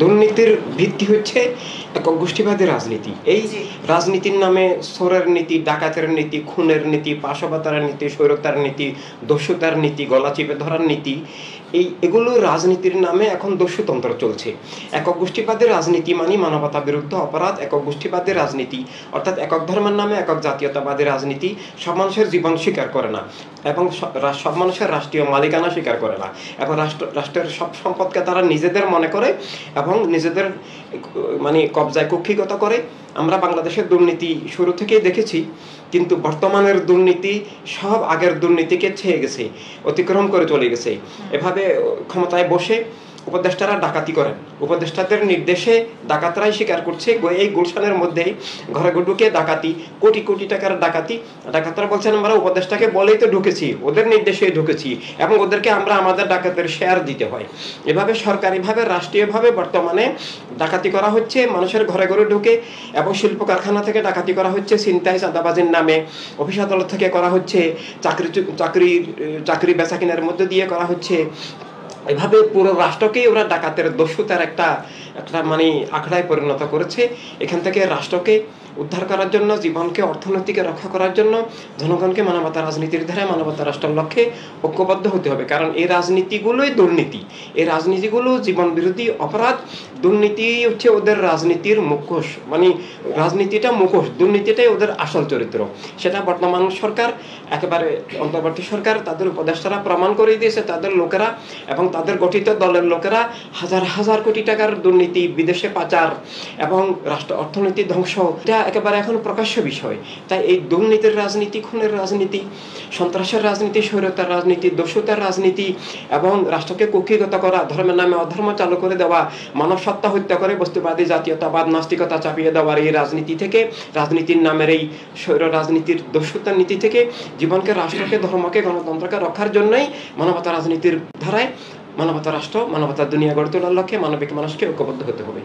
দুর্নীতির ভিত্তি হচ্ছে একক গোষ্ঠীবাদী রাজনীতি। এই রাজনীতির নামে চোরের নীতি, ডাকাতের নীতি, খুনের নীতি, পাশবাতার নীতি, স্বৈরতার নীতি, দস্যুতার নীতি, গলা চিপে ধরার নীতি, এগুলো রাজনীতির নামে এখন দস্যুতন্ত্র চলছে। একক গোষ্ঠীবাদী রাজনীতি মানে মানবতা বিরুদ্ধ অপরাধ। একক গোষ্ঠীবাদী রাজনীতি অর্থাৎ একক ধর্মের নামে একক জাতীয়তাবাদী রাজনীতি সব মানুষের জীবন স্বীকার করে না এবং সব মানুষের রাষ্ট্রীয় মালিকানা স্বীকার করে না এবং রাষ্ট্রের সব সম্পদকে তারা নিজেদের মনে করে এবং নিজেদের মানে কবজায় কক্ষিগত করে। আমরা বাংলাদেশের দুর্নীতি শুরু থেকেই দেখেছি, কিন্তু বর্তমানের দুর্নীতি সব আগের দুর্নীতিকে ছেয়ে গেছে, অতিক্রম করে চলে গেছে। এভাবে ক্ষমতায় বসে উপদেষ্টারা ডাকাতি করেন, উপদেষ্টাদের নির্দেশে ডাকাতরাই স্বীকার করছে। এই গুলশানের মধ্যেই ঘরে ঢুকে ডাকাতি, কোটি কোটি টাকার ডাকাতি। ডাকাতরা বলছেন আমরা উপদেষ্টাকে বলেই তো ঢুকেছি, ওদের নির্দেশে ঢুকেছি এবং ওদেরকে আমরা আমাদের ডাকাতের শেয়ার দিতে হয়। এভাবে সরকারিভাবে রাষ্ট্রীয়ভাবে বর্তমানে ডাকাতি করা হচ্ছে, মানুষের ঘরে ঘরে ঢুকে, এবং শিল্প কারখানা থেকে ডাকাতি করা হচ্ছে ছিনতাই চাঁদাবাজির নামে, অফিস আদালত থেকে করা হচ্ছে, চাকরি বেচাকিনার মধ্যে দিয়ে করা হচ্ছে। এভাবে পুরো রাষ্ট্রকেই ওরা ডাকাতের দস্যুতার একটা মানে আখড়ায় পরিণত করেছে। এখান থেকে রাষ্ট্রকে উদ্ধার করার জন্য, জীবনকে অর্থনীতিকে রক্ষা করার জন্য জনগণকে মানবতা রাজনীতির ধারায় মানবতা রাষ্ট্রের লক্ষ্যে ঐক্যবদ্ধ হতে হবে। কারণ এই রাজনীতিগুলোই দুর্নীতি, এই রাজনীতিগুলো জীবন বিরোধী অপরাধ। দুর্নীতি হচ্ছে ওদের রাজনীতির মুখোশ, মানে রাজনীতিটা মুখোশ, দুর্নীতিটাই ওদের আসল চরিত্র। সেটা বর্তমান সরকার, একেবারে অন্তর্বর্তী সরকার, তাদের উপদেষ্টারা প্রমাণ করে দিয়েছে। তাদের লোকেরা এবং তাদের গঠিত দলের লোকেরা হাজার হাজার কোটি টাকার দুর্নীতি, বিদেশে পাচার এবং রাষ্ট্র অর্থনীতি ধ্বংস, এটা একেবারে এখন প্রকাশ্য বিষয়। তাই এই দুর্নীতির রাজনীতি, খুনের রাজনীতি, সন্ত্রাসের রাজনীতি, স্বৈরতার রাজনীতি, দস্যুতার রাজনীতি এবং রাষ্ট্রকে কক্ষিগত করা, ধর্মের নামে অধর্ম চালু করে দেওয়া, মানব সত্তা হত্যা করে বস্তুবাদী জাতীয়তাবাদ, নাস্তিকতা চাপিয়ে দেওয়ার এই রাজনীতি থেকে, রাজনীতির নামের এই স্বৈর রাজনীতির, দস্যুতার নীতি থেকে জীবনকে, রাষ্ট্রকে, ধর্মকে, গণতন্ত্রকে রক্ষার জন্যই মানবতা রাজনীতির ধারায় মানবতা রাষ্ট্র, মানবতা দুনিয়া গড়ে তোলার লক্ষ্যে মানবিক মানুষকে ঐক্যবদ্ধ হতে হবে।